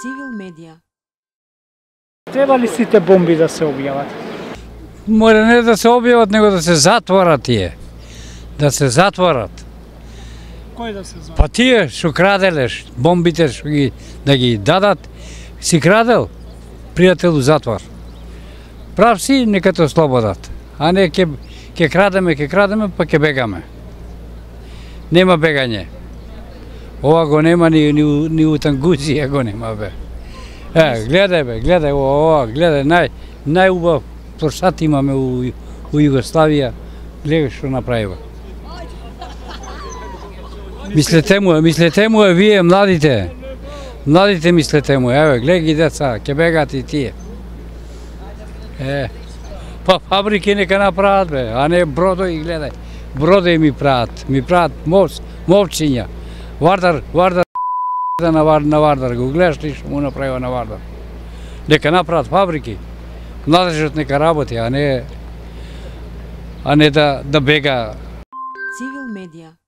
Civil Media. Treba li sите бомби да се објават? Мора не да се објават, него да се затворат тие. Да се затворат. Кој да се звани? Па тие што краделе, бомбите што да ги дадат, си крадел, пријател у затвор. Прав си, нека те ослободат. А не ке крадеме, па ке бегаме. Нема бегање. Ова го нема ни у Тангузија го нема бе. Гледај ова, гледај, најубав площад имаме у Југославија, гледај што направива. Мислете му вие младите мислете му, еве, гледај ги деца, ќе бегат и тие. Па фабрики нека направат бе, а не бродови, гледај. Бродови ми прават мовчиња. Вардар на Вардар, го гледаш ли што му направива на Вардар. Нека направат фабрики, надлежност нека работи, а не да бега. Civil Media.